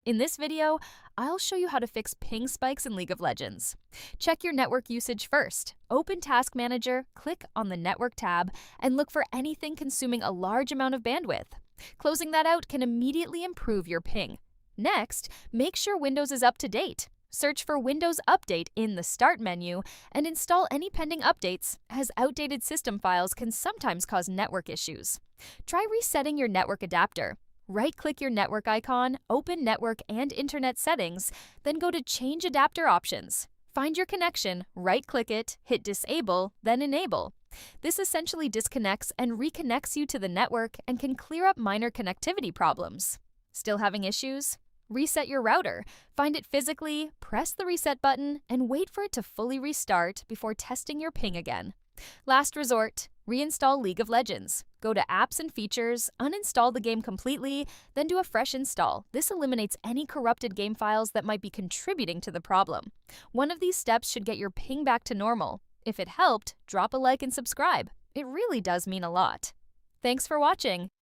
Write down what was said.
In this video, I'll show you how to fix ping spikes in League of Legends. Check your network usage first. Open Task Manager, click on the Network tab, and look for anything consuming a large amount of bandwidth. Closing that out can immediately improve your ping. Next, make sure Windows is up to date. Search for Windows Update in the Start menu and install any pending updates, as outdated system files can sometimes cause network issues. Try resetting your network adapter. Right-click your network icon, open Network and Internet Settings, then go to Change Adapter Options. Find your connection, right-click it, hit Disable, then Enable. This essentially disconnects and reconnects you to the network and can clear up minor connectivity problems. Still having issues? Reset your router. Find it physically, press the reset button, and wait for it to fully restart before testing your ping again. Last resort, reinstall League of Legends. Go to Apps and Features, uninstall the game completely, then do a fresh install. This eliminates any corrupted game files that might be contributing to the problem. One of these steps should get your ping back to normal. If it helped, drop a like and subscribe. It really does mean a lot. Thanks for watching.